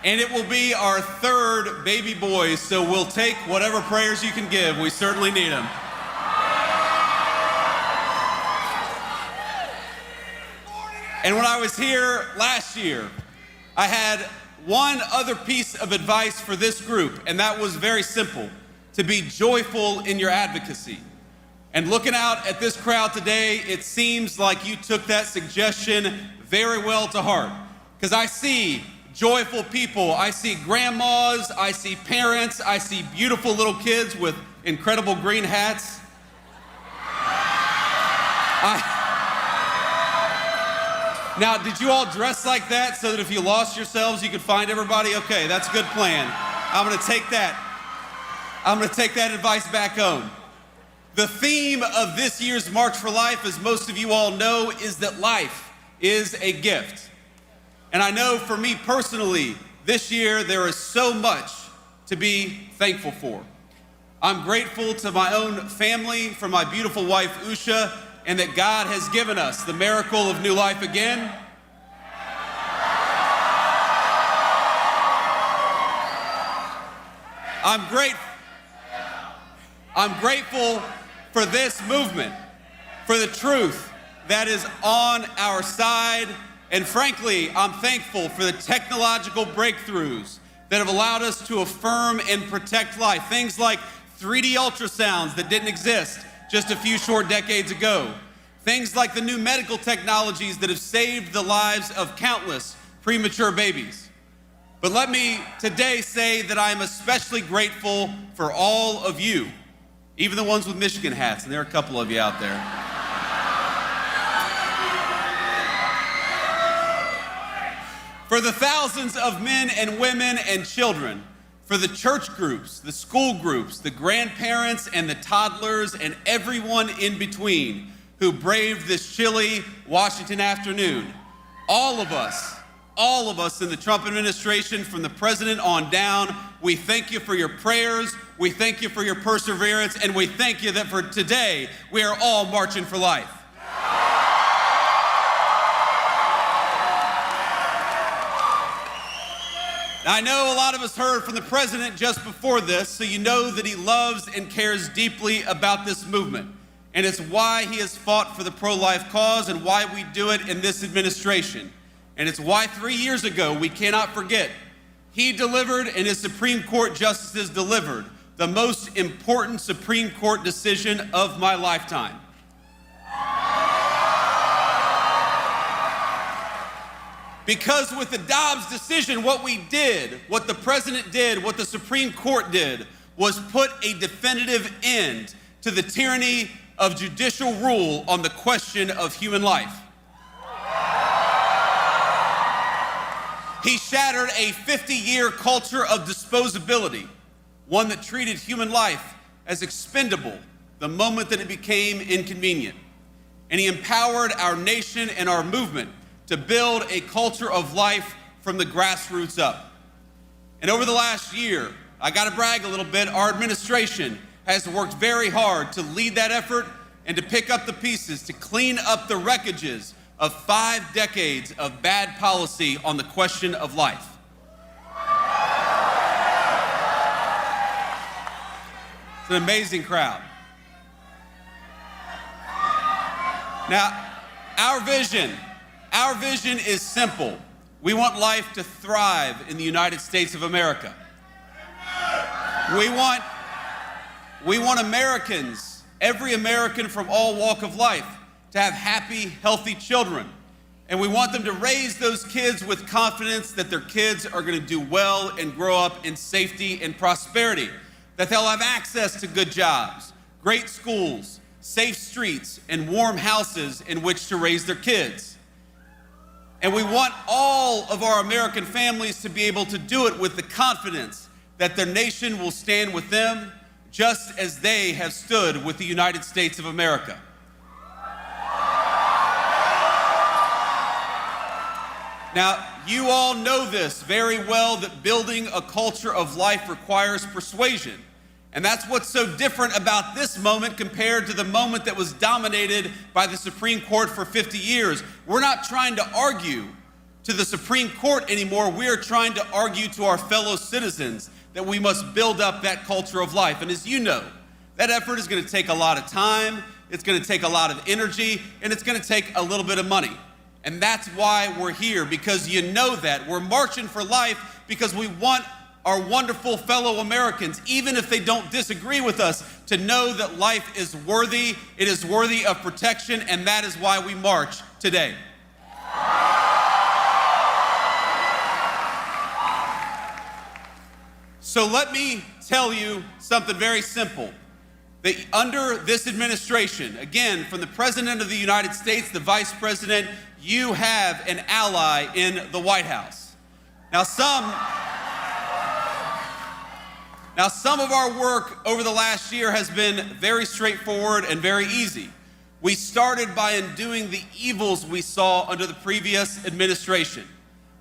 And it will be our third baby boy, so we'll take whatever prayers you can give. We certainly need them. And when I was here last year, I had one other piece of advice for this group, and that was very simple: to be joyful in your advocacy. And looking out at this crowd today, it seems like you took that suggestion very well to heart, because I see joyful people. I see grandmas, I see parents, I see beautiful little kids with incredible green hats. Now, did you all dress like that so that if you lost yourselves, you could find everybody? Okay, that's a good plan. I'm gonna take that advice back home. The theme of this year's March for Life, as most of you all know, is that life is a gift. And I know for me personally, this year there is so much to be thankful for. I'm grateful to my own family, for my beautiful wife, Usha, and that God has given us the miracle of new life again. I'm grateful for this movement, for the truth that is on our side. And frankly, I'm thankful for the technological breakthroughs that have allowed us to affirm and protect life. Things like 3D ultrasounds that didn't exist just a few short decades ago. Things like the new medical technologies that have saved the lives of countless premature babies. But let me today say that I am especially grateful for all of you, even the ones with Michigan hats, and there are a couple of you out there. For the thousands of men and women and children, for the church groups, the school groups, the grandparents and the toddlers and everyone in between who braved this chilly Washington afternoon. All of us in the Trump administration, from the president on down, we thank you for your prayers, we thank you for your perseverance, and we thank you that for today, we are all marching for life. I know a lot of us heard from the president just before this, so you know that he loves and cares deeply about this movement. And it's why he has fought for the pro-life cause and why we do it in this administration. And it's why 3 years ago, we cannot forget, he delivered and his Supreme Court justices delivered the most important Supreme Court decision of my lifetime. Because with the Dobbs decision, what we did, what the president did, what the Supreme Court did, was put a definitive end to the tyranny of judicial rule on the question of human life. He shattered a 50-year culture of disposability, one that treated human life as expendable the moment that it became inconvenient. And he empowered our nation and our movement to build a culture of life from the grassroots up. And over the last year, I gotta brag a little bit, our administration has worked very hard to lead that effort and to pick up the pieces, to clean up the wreckages of 5 decades of bad policy on the question of life. It's an amazing crowd. Now, our vision is simple. We want life to thrive in the United States of America. We want Americans, every American from all walk of life, to have happy, healthy children. And we want them to raise those kids with confidence that their kids are going to do well and grow up in safety and prosperity, that they'll have access to good jobs, great schools, safe streets, and warm houses in which to raise their kids. And we want all of our American families to be able to do it with the confidence that their nation will stand with them just as they have stood with the United States of America. Now, you all know this very well, that building a culture of life requires persuasion. And that's what's so different about this moment compared to the moment that was dominated by the Supreme Court for 50 years. We're not trying to argue to the Supreme Court anymore. We are trying to argue to our fellow citizens that we must build up that culture of life. And as you know, that effort is going to take a lot of time, it's going to take a lot of energy, and it's going to take a little bit of money. And that's why we're here, because you know that. We're marching for life because we want our wonderful fellow Americans, even if they don't disagree with us, to know that life is worthy, it is worthy of protection, and that is why we march today. So let me tell you something very simple. That under this administration, again, from the President of the United States, the Vice President, you have an ally in the White House. Now some of our work over the last year has been very straightforward and very easy. We started by undoing the evils we saw under the previous administration.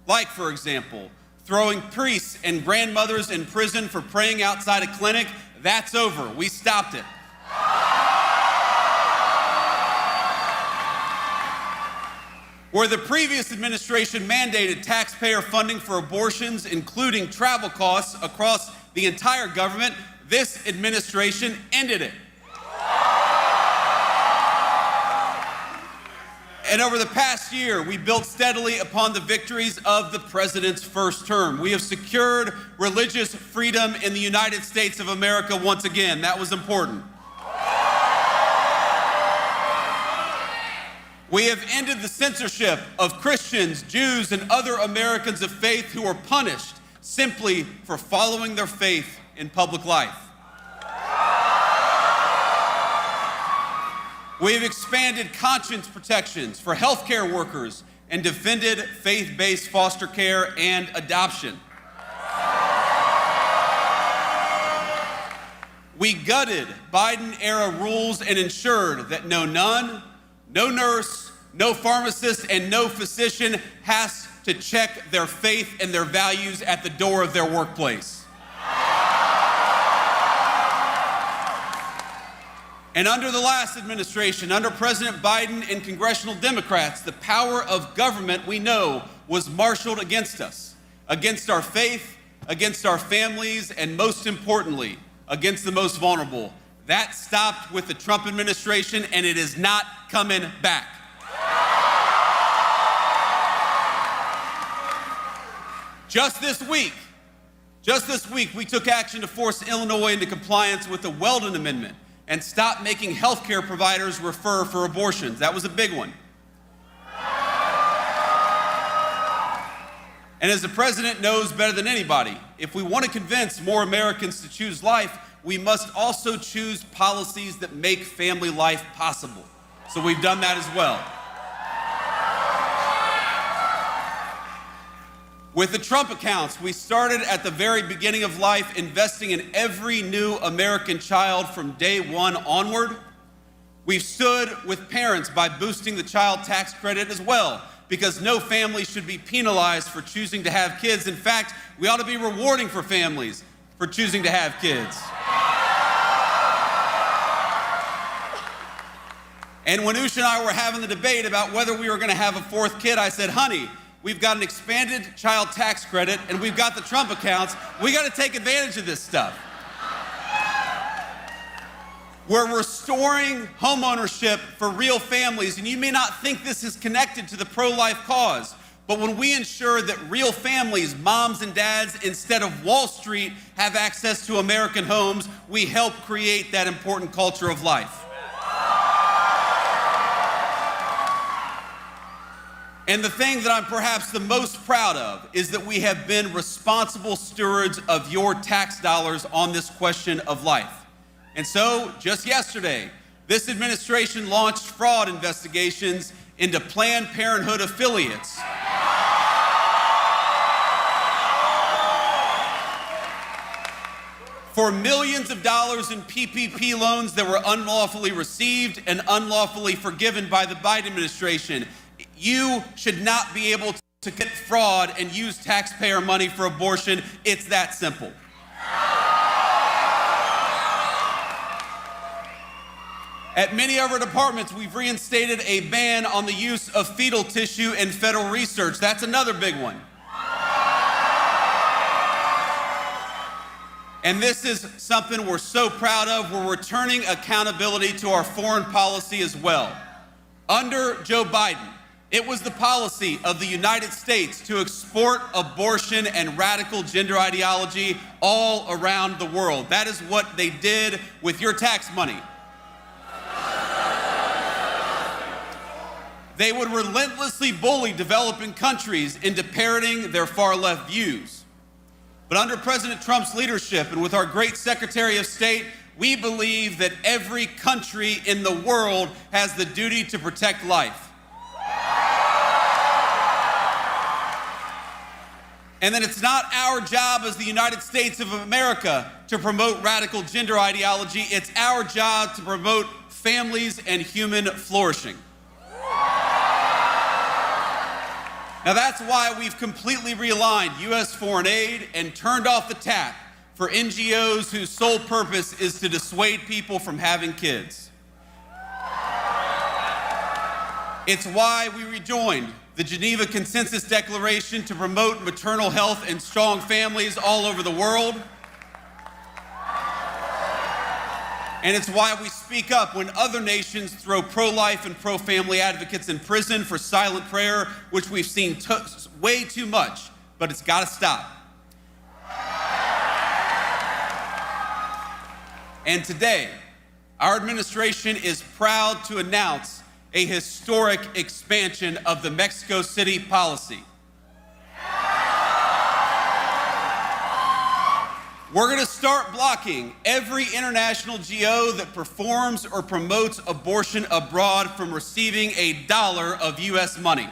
Like, for example, throwing priests and grandmothers in prison for praying outside a clinic. That's over. We stopped it. Where the previous administration mandated taxpayer funding for abortions, including travel costs across the entire government, this administration ended it. And over the past year, we built steadily upon the victories of the president's first term. We have secured religious freedom in the United States of America once again. That was important. We have ended the censorship of Christians, Jews, and other Americans of faith who are punished simply for following their faith in public life. We have expanded conscience protections for healthcare workers and defended faith-based foster care and adoption. We gutted Biden-era rules and ensured that no nun, no nurse, no pharmacist, and no physician has to check their faith and their values at the door of their workplace. And under the last administration, under President Biden and congressional Democrats, the power of government, we know, was marshaled against us, against our faith, against our families, and most importantly, against the most vulnerable. That stopped with the Trump administration, and it is not coming back. Just this week, we took action to force Illinois into compliance with the Weldon Amendment and stop making healthcare providers refer for abortions. That was a big one. And as the president knows better than anybody, if we want to convince more Americans to choose life, we must also choose policies that make family life possible. So we've done that as well. With the Trump accounts, we started at the very beginning of life, investing in every new American child from day one onward. We've stood with parents by boosting the child tax credit as well, because no family should be penalized for choosing to have kids. In fact, we ought to be rewarding for families for choosing to have kids. And when Usha and I were having the debate about whether we were going to have a fourth kid, I said, honey, we've got an expanded child tax credit and we've got the Trump accounts. We got to take advantage of this stuff. We're restoring homeownership for real families, and you may not think this is connected to the pro-life cause, but when we ensure that real families, moms and dads, instead of Wall Street, have access to American homes, we help create that important culture of life. And the thing that I'm perhaps the most proud of is that we have been responsible stewards of your tax dollars on this question of life. And so, just yesterday, this administration launched fraud investigations into Planned Parenthood affiliates. For millions of dollars in PPP loans that were unlawfully received and unlawfully forgiven by the Biden administration. You should not be able to commit fraud and use taxpayer money for abortion. It's that simple. At many of our departments, we've reinstated a ban on the use of fetal tissue in federal research. That's another big one. And this is something we're so proud of. We're returning accountability to our foreign policy as well. Under Joe Biden, it was the policy of the United States to export abortion and radical gender ideology all around the world. That is what they did with your tax money. They would relentlessly bully developing countries into parroting their far-left views. But under President Trump's leadership and with our great Secretary of State, we believe that every country in the world has the duty to protect life. And that it's not our job as the United States of America to promote radical gender ideology. It's our job to promote families and human flourishing. Now that's why we've completely realigned U.S. foreign aid and turned off the tap for NGOs whose sole purpose is to dissuade people from having kids. It's why we rejoined the Geneva Consensus Declaration to promote maternal health and strong families all over the world. And it's why we speak up when other nations throw pro-life and pro-family advocates in prison for silent prayer, which we've seen way too much, but it's got to stop. And today, our administration is proud to announce a historic expansion of the Mexico City policy. We're going to start blocking every international GO that performs or promotes abortion abroad from receiving $1 of U.S. money.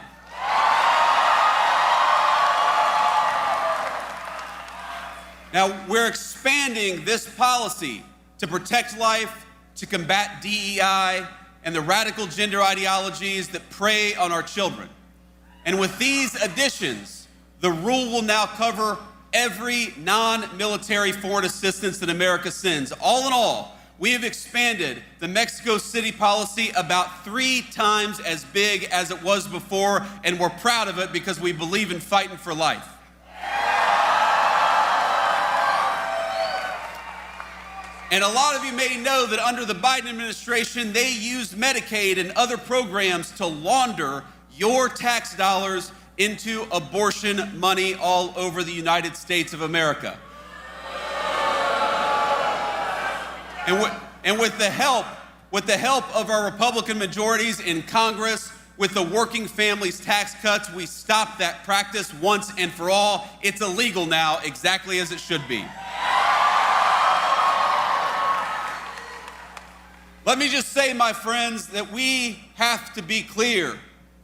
Now, we're expanding this policy to protect life, to combat DEI, and the radical gender ideologies that prey on our children. And with these additions, the rule will now cover every non-military foreign assistance that America sends. All in all, we have expanded the Mexico City policy about 3 times as big as it was before, and we're proud of it because we believe in fighting for life. And a lot of you may know that under the Biden administration, they used Medicaid and other programs to launder your tax dollars into abortion money all over the United States of America. And with the help of our Republican majorities in Congress, with the Working Families Tax Cuts, we stopped that practice once and for all. It's illegal now, exactly as it should be. Let me just say, my friends, that we have to be clear.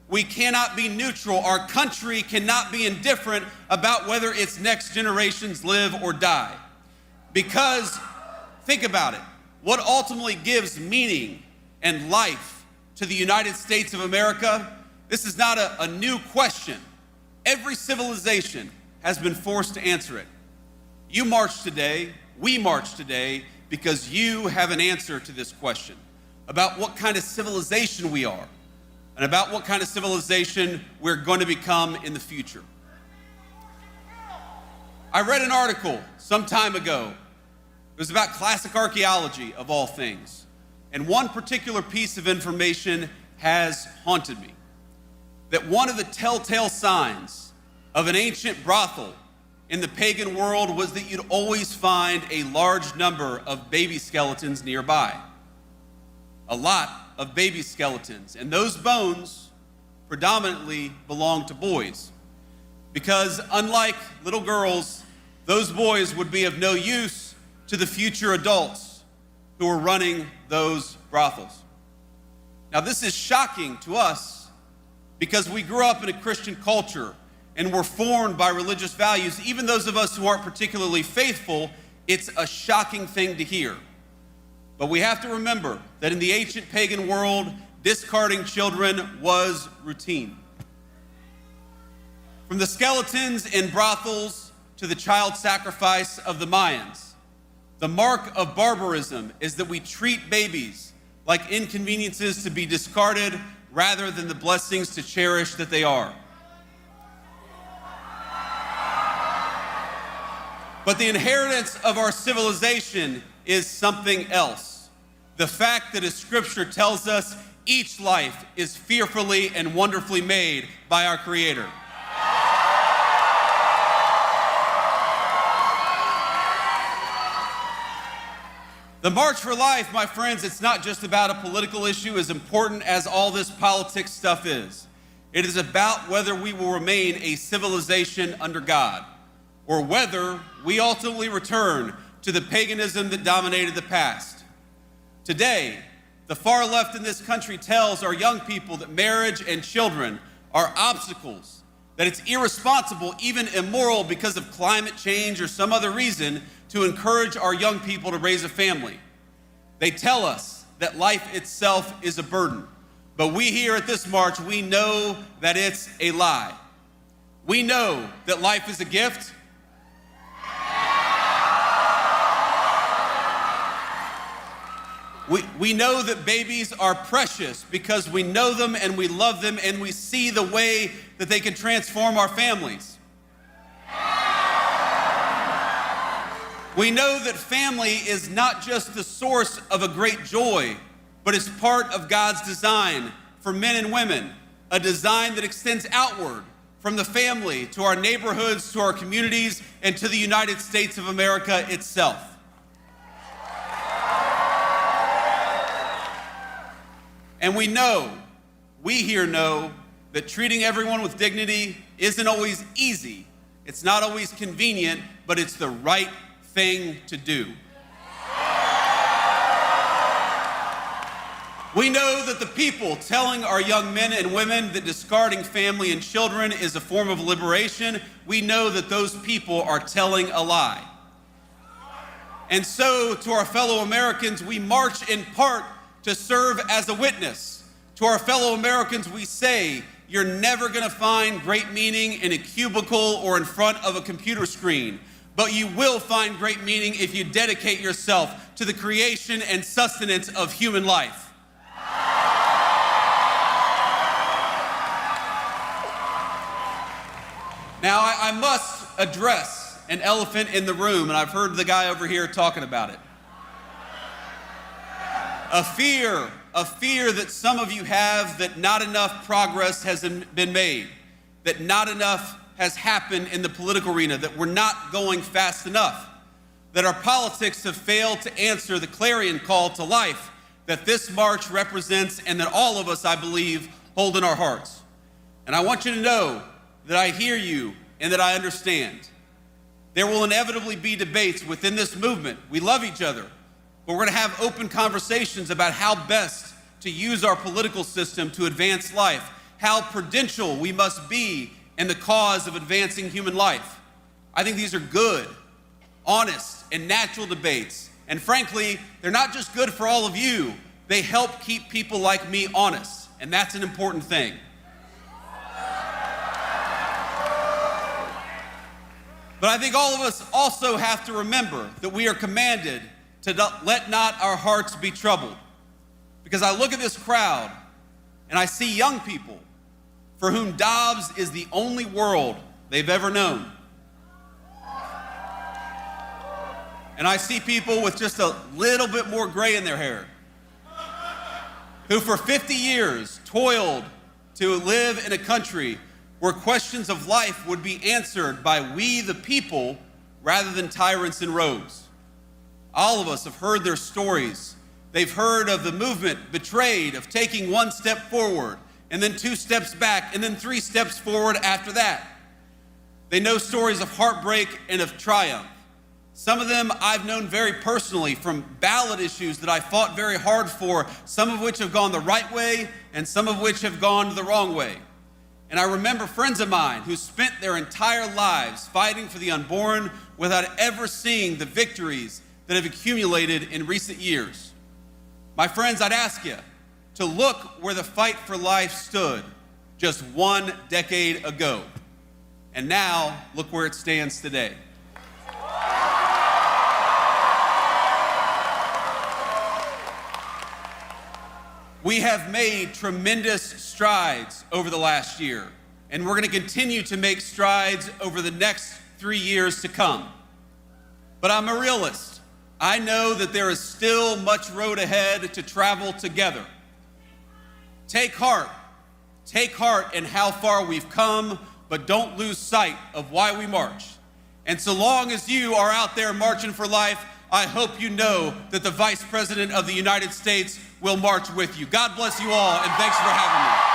We cannot be neutral. Our country cannot be indifferent about whether its next generations live or die. Because, think about it, what ultimately gives meaning and life to the United States of America, this is not a new question. Every civilization has been forced to answer it. You march today, we march today, because you have an answer to this question about what kind of civilization we are and about what kind of civilization we're going to become in the future. I read an article some time ago. It was about classic archaeology, of all things. And one particular piece of information has haunted me. That one of the telltale signs of an ancient brothel in the pagan world was that you'd always find a large number of baby skeletons nearby. A lot of baby skeletons. And those bones predominantly belonged to boys. Because unlike little girls, those boys would be of no use to the future adults who were running those brothels. Now, this is shocking to us because we grew up in a Christian culture and were formed by religious values. Even those of us who aren't particularly faithful, it's a shocking thing to hear. But we have to remember that in the ancient pagan world, discarding children was routine. From the skeletons in brothels to the child sacrifice of the Mayans, the mark of barbarism is that we treat babies like inconveniences to be discarded rather than the blessings to cherish that they are. But the inheritance of our civilization is something else. The fact that, as Scripture tells us, each life is fearfully and wonderfully made by our Creator. The March for Life, my friends, it's not just about a political issue as important as all this politics stuff is. It is about whether we will remain a civilization under God, or whether we ultimately return to the paganism that dominated the past. Today, the far left in this country tells our young people that marriage and children are obstacles, that it's irresponsible, even immoral because of climate change or some other reason, to encourage our young people to raise a family. They tell us that life itself is a burden, but we here at this march, we know that it's a lie. We know that life is a gift. We know that babies are precious because we know them and we love them and we see the way that they can transform our families. We know that family is not just the source of a great joy, but is part of God's design for men and women, a design that extends outward from the family to our neighborhoods, to our communities, and to the United States of America itself. And we here know that treating everyone with dignity isn't always easy. It's not always convenient, but it's the right thing to do. We know that the people telling our young men and women that discarding family and children is a form of liberation, we know that those people are telling a lie. And so, to our fellow Americans, we march in part to serve as a witness. To our fellow Americans, we say, you're never going to find great meaning in a cubicle or in front of a computer screen, but you will find great meaning if you dedicate yourself to the creation and sustenance of human life. Now, I must address an elephant in the room, and I've heard the guy over here talking about it. A fear that some of you have that not enough progress has been made, that not enough has happened in the political arena, that we're not going fast enough, that our politics have failed to answer the clarion call to life that this march represents and that all of us, I believe, hold in our hearts. And I want you to know that I hear you and that I understand. There will inevitably be debates within this movement. We love each other, but we're going to have open conversations about how best to use our political system to advance life, how prudential we must be in the cause of advancing human life. I think these are good, honest, and natural debates. And frankly, they're not just good for all of you, they help keep people like me honest, and that's an important thing. But I think all of us also have to remember that we are commanded to let not our hearts be troubled. Because I look at this crowd and I see young people for whom Dobbs is the only world they've ever known. And I see people with just a little bit more gray in their hair, who for 50 years toiled to live in a country where questions of life would be answered by we the people rather than tyrants in robes. All of us have heard their stories. They've heard of the movement betrayed, of taking one step forward, and then 2 steps back, and then 3 steps forward after that. They know stories of heartbreak and of triumph. Some of them I've known very personally from ballot issues that I fought very hard for, some of which have gone the right way, and some of which have gone the wrong way. And I remember friends of mine who spent their entire lives fighting for the unborn without ever seeing the victories that have accumulated in recent years. My friends, I'd ask you to look where the fight for life stood just 1 decade ago. And now, look where it stands today. We have made tremendous strides over the last year, and we're going to continue to make strides over the next 3 years to come. But I'm a realist. I know that there is still much road ahead to travel together. Take heart in how far we've come, but don't lose sight of why we march. And so long as you are out there marching for life, I hope you know that the Vice President of the United States will march with you. God bless you all, and thanks for having me.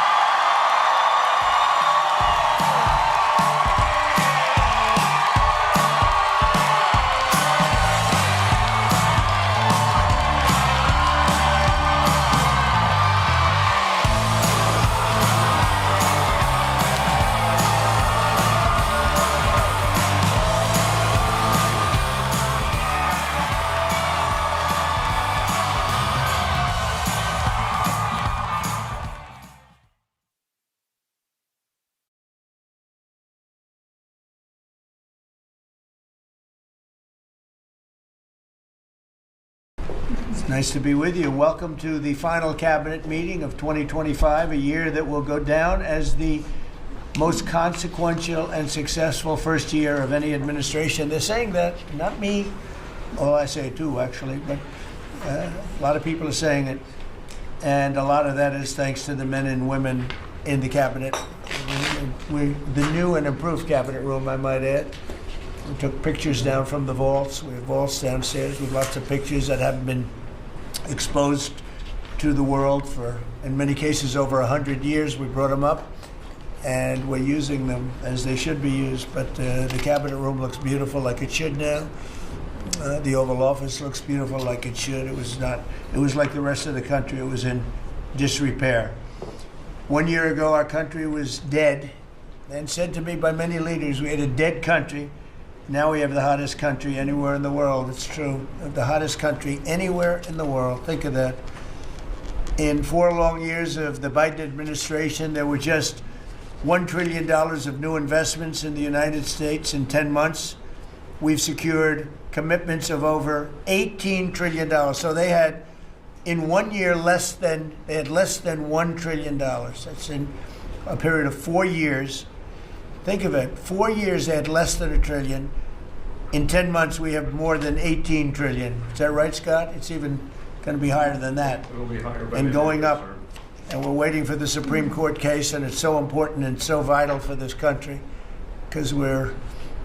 Nice to be with you. Welcome to the final cabinet meeting of 2025, a year that will go down as the most consequential and successful first year of any administration. They're saying that, not me. Oh, I say it too, actually, but a lot of people are saying it. And a lot of that is thanks to the men and women in the cabinet. The new and improved cabinet room, I might add. We took pictures down from the vaults. We have vaults downstairs with lots of pictures that haven't been exposed to the world for, in many cases, over 100 years. We brought them up, and we're using them as they should be used. But the cabinet room looks beautiful, like it should now. The Oval Office looks beautiful, like it should. It was not. It was like the rest of the country. It was in disrepair. 1 year ago, our country was dead, and said to me by many leaders, we had a dead country. Now we have the hottest country anywhere in the world. It's true. The hottest country anywhere in the world. Think of that. In 4 long years of the Biden administration, there were just $1 trillion of new investments in the United States in 10 months. We've secured commitments of over $18 trillion. So they had, in 1 year, less than $1 trillion. That's in a period of 4 years. Think of it, 4 years they had less than $1 trillion. In 10 months we have more than $18 trillion. Is that right, Scott? It's even going to be higher than that. It'll be higher by and going up. Sir. And we're waiting for the Supreme Court case, and it's so important and so vital for this country because we're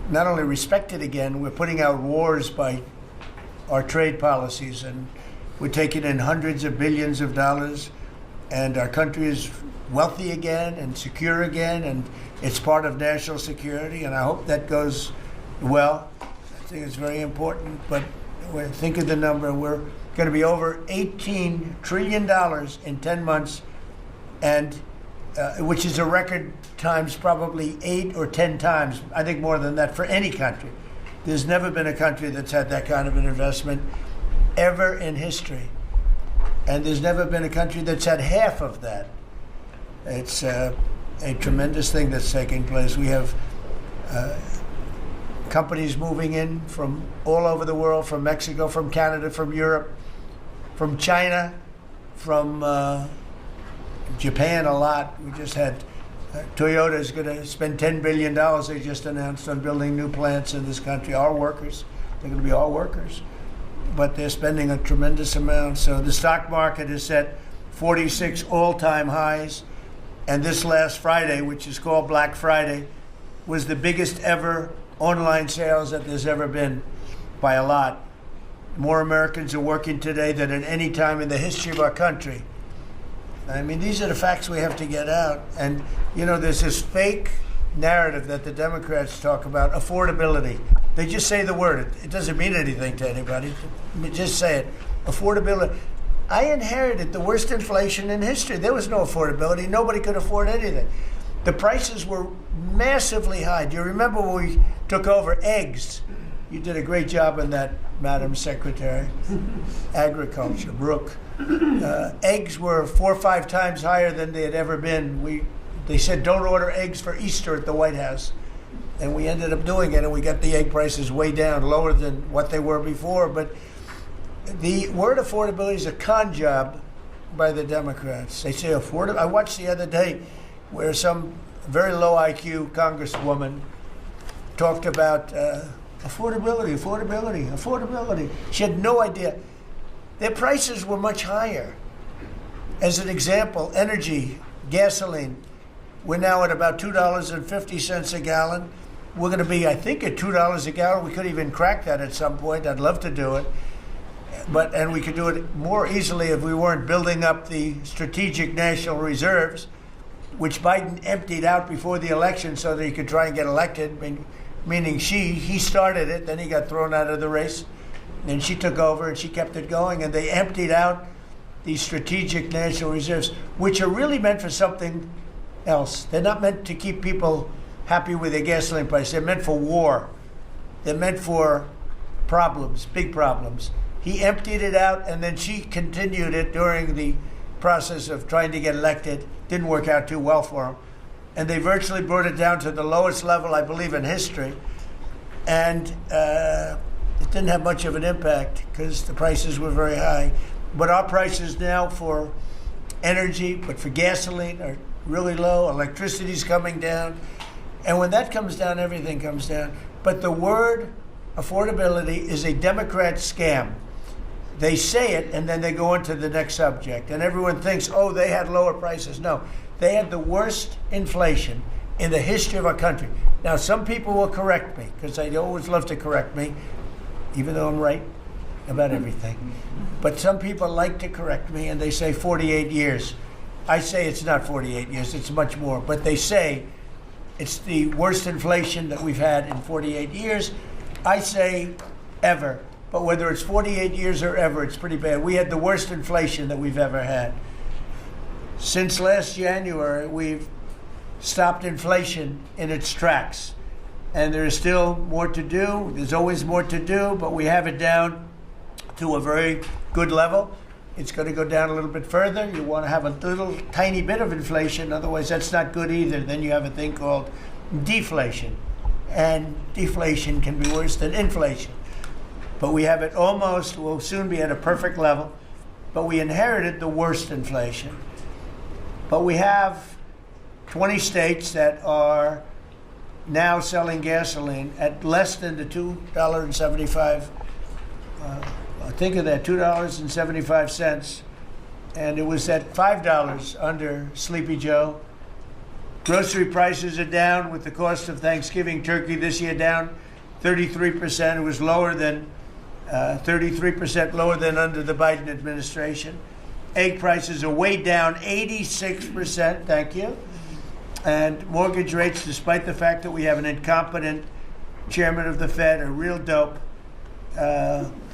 not only respected again, we're putting out wars by our trade policies, and we're taking in hundreds of billions of dollars, and our country is wealthy again and secure again, and it's part of national security, and I hope that goes well. I think it's very important, but when I think of the number, we're going to be over $18 trillion in 10 months, and which is a record times probably 8 or 10 times, I think more than that, for any country. There's never been a country that's had that kind of an investment ever in history, and there's never been a country that's had half of that. It's a tremendous thing that's taking place. We have companies moving in from all over the world, from Mexico, from Canada, from Europe, from China, from Japan a lot. We just had Toyota is going to spend $10 billion, they just announced, on building new plants in this country. Our workers, they're going to be all workers, but they're spending a tremendous amount. So the stock market is at 46 all-time highs. And this last Friday, which is called Black Friday, was the biggest ever online sales that there's ever been by a lot. More Americans are working today than at any time in the history of our country. I mean, these are the facts we have to get out. And, you know, there's this fake narrative that the Democrats talk about, affordability. They just say the word. It doesn't mean anything to anybody. Just say it. Affordability. I inherited the worst inflation in history. There was no affordability. Nobody could afford anything. The prices were massively high. Do you remember when we took over eggs? You did a great job on that, Madam Secretary. Agriculture, Brooke. Eggs were 4 or 5 times higher than they had ever been. They said don't order eggs for Easter at the White House. And we ended up doing it, and we got the egg prices way down, lower than what they were before. But the word affordability is a con job by the Democrats. They say affordable. I watched the other day where some very low IQ congresswoman talked about affordability. She had no idea. Their prices were much higher. As an example, energy, gasoline, we're now at about $2.50 a gallon. We're going to be, I think, at $2 a gallon. We could even crack that at some point. I'd love to do it. And we could do it more easily if we weren't building up the strategic national reserves, which Biden emptied out before the election so that he could try and get elected, meaning he started it, then he got thrown out of the race, and she took over and she kept it going, and they emptied out these strategic national reserves, which are really meant for something else. They're not meant to keep people happy with their gasoline price. They're meant for war. They're meant for problems, big problems. He emptied it out, and then she continued it during the process of trying to get elected. Didn't work out too well for him. And they virtually brought it down to the lowest level, I believe, in history. And it didn't have much of an impact because the prices were very high. But our prices now for energy, but for gasoline, are really low. Electricity's coming down. And when that comes down, everything comes down. But the word affordability is a Democrat scam. They say it, and then they go on to the next subject. And everyone thinks, oh, they had lower prices. No, they had the worst inflation in the history of our country. Now, some people will correct me, because they always love to correct me, even though I'm right about everything. But some people like to correct me, and they say 48 years. I say it's not 48 years, it's much more. But they say it's the worst inflation that we've had in 48 years. I say ever. But whether it's 48 years or ever, it's pretty bad. We had the worst inflation that we've ever had. Since last January, we've stopped inflation in its tracks. And there is still more to do. There's always more to do, but we have it down to a very good level. It's going to go down a little bit further. You want to have a little tiny bit of inflation. Otherwise, that's not good either. Then you have a thing called deflation. And deflation can be worse than inflation. But we have it almost, we'll soon be at a perfect level. But we inherited the worst inflation. But we have 20 states that are now selling gasoline at less than the $2.75. Think of that, $2.75. And it was at $5 under Sleepy Joe. Grocery prices are down with the cost of Thanksgiving turkey this year down 33%. It was lower than 33% lower than under the Biden administration. Egg prices are way down 86%. Thank you. And mortgage rates, despite the fact that we have an incompetent chairman of the Fed, a real dope,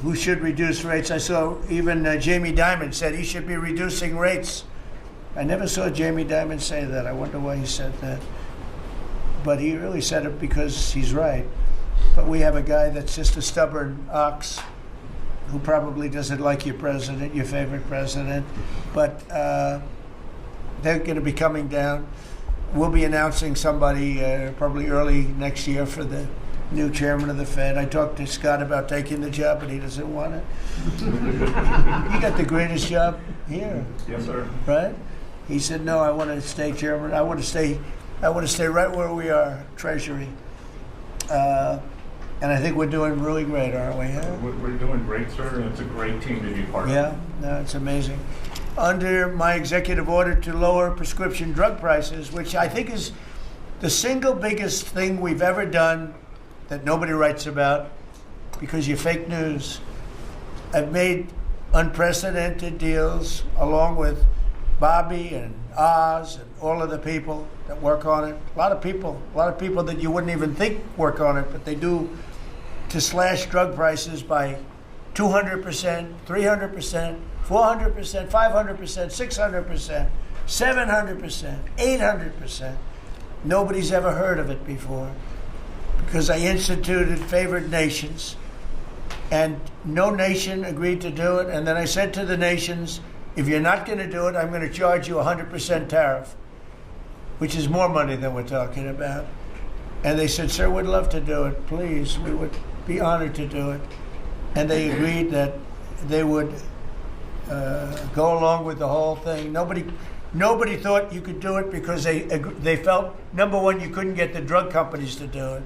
who should reduce rates. I saw even Jamie Dimon said he should be reducing rates. I never saw Jamie Dimon say that. I wonder why he said that. But he really said it because he's right. But we have a guy that's just a stubborn ox who probably doesn't like your president, your favorite president. But they're going to be coming down. We'll be announcing somebody probably early next year for the new chairman of the Fed. I talked to Scott about taking the job, but he doesn't want it. You got the greatest job here. Yes, sir. Right? He said, no, I want to stay chairman. I want to stay right where we are, Treasury. And I think we're doing really great, aren't we? Huh? We're doing great, sir, and it's a great team to be part of. Yeah, no, it's amazing. Under my executive order to lower prescription drug prices, which I think is the single biggest thing we've ever done that nobody writes about because you're fake news. I've made unprecedented deals along with Bobby and Oz and all of the people that work on it. A lot of people that you wouldn't even think work on it, but they do, to slash drug prices by 200%, 300%, 400%, 500%, 600%, 700%, 800%. Nobody's ever heard of it before because I instituted favored nations and no nation agreed to do it. And then I said to the nations, if you're not going to do it, I'm going to charge you 100% tariff, which is more money than we're talking about. And they said, sir, we'd love to do it. Please, we would be honored to do it. And they agreed that they would go along with the whole thing. Nobody thought you could do it because they felt, number one, you couldn't get the drug companies to do it.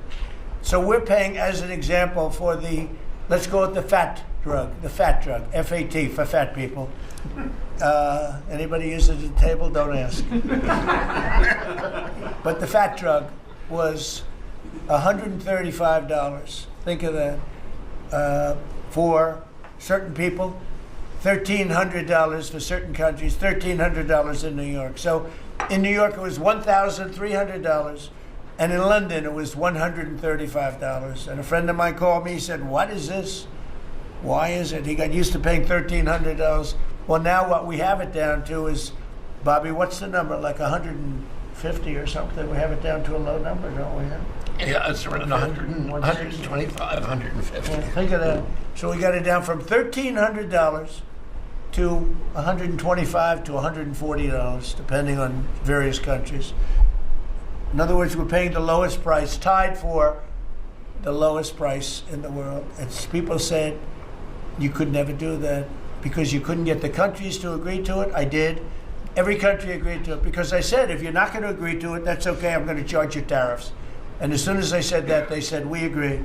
So we're paying, as an example, for let's go with the fat drug, FAT, for fat people. Anybody use it at the table? Don't ask. But the fat drug was $135. Think of that. For certain people, $1,300 for certain countries, $1,300 in New York. So in New York it was $1,300, and in London it was $135. And a friend of mine called me, he said, "What is this? Why is it?" He got used to paying $1,300. Well, now what we have it down to is, Bobby, what's the number? Like 150 or something? We have it down to a low number, don't we? Yeah, it's around 100, 125, 150. Yeah, think of that. So we got it down from $1,300 to $125 to $140, depending on various countries. In other words, we're paying the lowest price, tied for the lowest price in the world. And people said you could never do that because you couldn't get the countries to agree to it. I did. Every country agreed to it because I said, if you're not going to agree to it, that's okay, I'm going to charge you tariffs. And as soon as I said that, they said, we agree.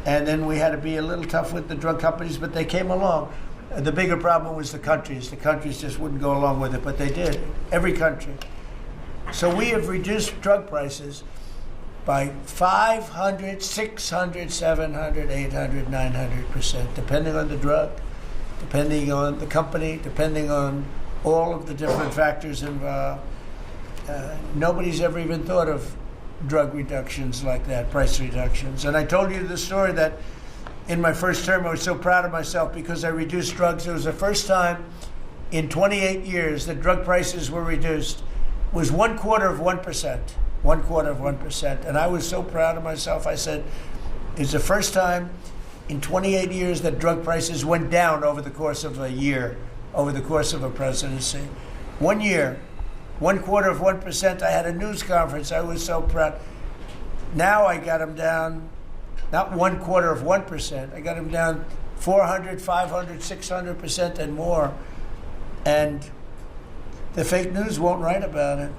And then we had to be a little tough with the drug companies, but they came along. The bigger problem was the countries. The countries just wouldn't go along with it, but they did. Every country. So we have reduced drug prices by 500, 600, 700, 800, 900%, depending on the drug, depending on the company, depending on all of the different factors involved. Nobody's ever even thought of drug reductions like that, price reductions. And I told you the story that in my first term I was so proud of myself because I reduced drugs. It was the first time in 28 years that drug prices were reduced. It was 1/4%. 1/4%. And I was so proud of myself. I said, it's the first time in 28 years that drug prices went down over the course of a year, over the course of a presidency. 1 year. 1/4%. I had a news conference. I was so proud. Now I got them down, not 1/4%. I got them down 400, 500, 600% and more. And the fake news won't write about it.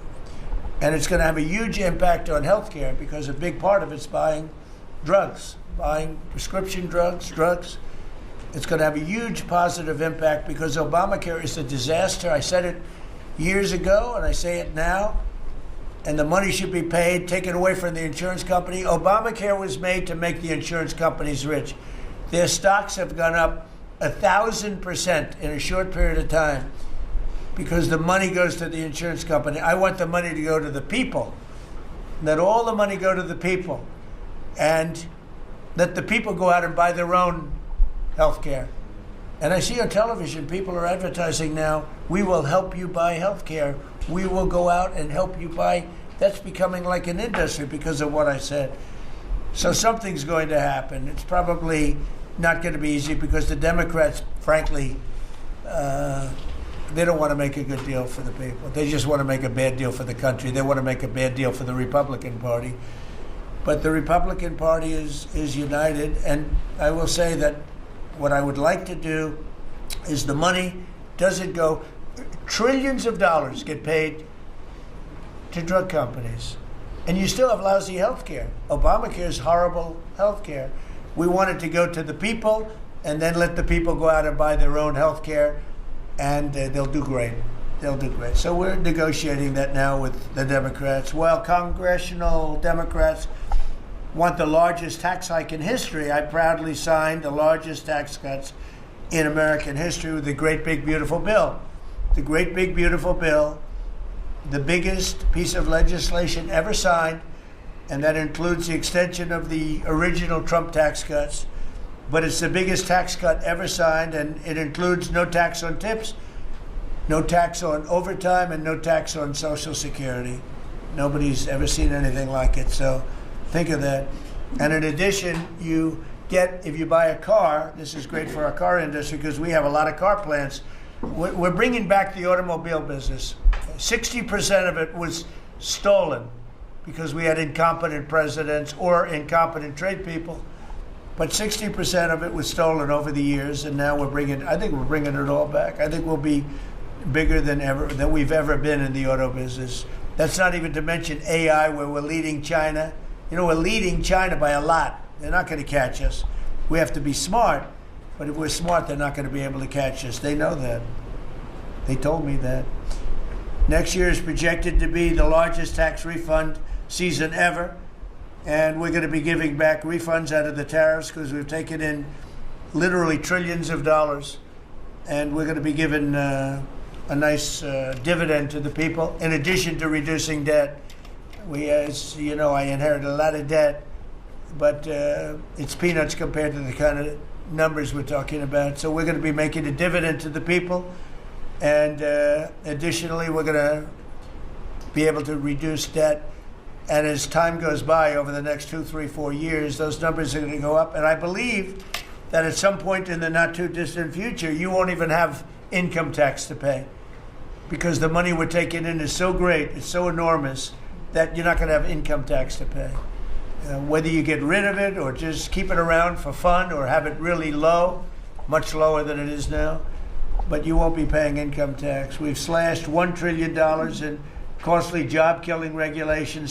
And it's going to have a huge impact on healthcare because a big part of it's buying drugs, buying prescription drugs. It's going to have a huge positive impact because Obamacare is a disaster. I said it years ago, and I say it now, and the money should be paid, taken away from the insurance company. Obamacare was made to make the insurance companies rich. Their stocks have gone up 1,000% in a short period of time because the money goes to the insurance company. I want the money to go to the people. Let all the money go to the people, and let the people go out and buy their own health care. And I see on television, people are advertising now, we will help you buy health care. We will go out and help you buy. That's becoming like an industry because of what I said. So something's going to happen. It's probably not going to be easy because the Democrats, frankly, they don't want to make a good deal for the people. They just want to make a bad deal for the country. They want to make a bad deal for the Republican Party. But the Republican Party is united, and I will say that what I would like to do is the money doesn't go, trillions of dollars get paid to drug companies. And you still have lousy health care. Obamacare is horrible health care. We want it to go to the people and then let the people go out and buy their own health care, and they'll do great. They'll do great. So we're negotiating that now with the Democrats. Well, congressional Democrats want the largest tax hike in history. I proudly signed the largest tax cuts in American history with the Great Big Beautiful Bill. The Great Big Beautiful Bill, the biggest piece of legislation ever signed, and that includes the extension of the original Trump tax cuts. But it's the biggest tax cut ever signed, and it includes no tax on tips, no tax on overtime, and no tax on Social Security. Nobody's ever seen anything like it. So think of that. And in addition, you get, if you buy a car, this is great for our car industry because we have a lot of car plants. We're bringing back the automobile business. 60% of it was stolen because we had incompetent presidents or incompetent trade people. But 60% of it was stolen over the years, and now I think we're bringing it all back. I think we'll be bigger than we've ever been in the auto business. That's not even to mention AI, where we're leading China. We're leading China by a lot. They're not going to catch us. We have to be smart, but if we're smart, they're not going to be able to catch us. They know that. They told me that. Next year is projected to be the largest tax refund season ever. And we're going to be giving back refunds out of the tariffs because we've taken in literally trillions of dollars. And we're going to be giving a nice dividend to the people, in addition to reducing debt. As you know, I inherited a lot of debt, but it's peanuts compared to the kind of numbers we're talking about. So we're going to be making a dividend to the people. And additionally, we're going to be able to reduce debt. And as time goes by over the next 2, 3, 4 years, those numbers are going to go up. And I believe that at some point in the not too distant future, you won't even have income tax to pay, because the money we're taking in is so great, it's so enormous, that you're not going to have income tax to pay. Whether you get rid of it or just keep it around for fun or have it really low, much lower than it is now, but you won't be paying income tax. We've slashed $1 trillion in costly job-killing regulations.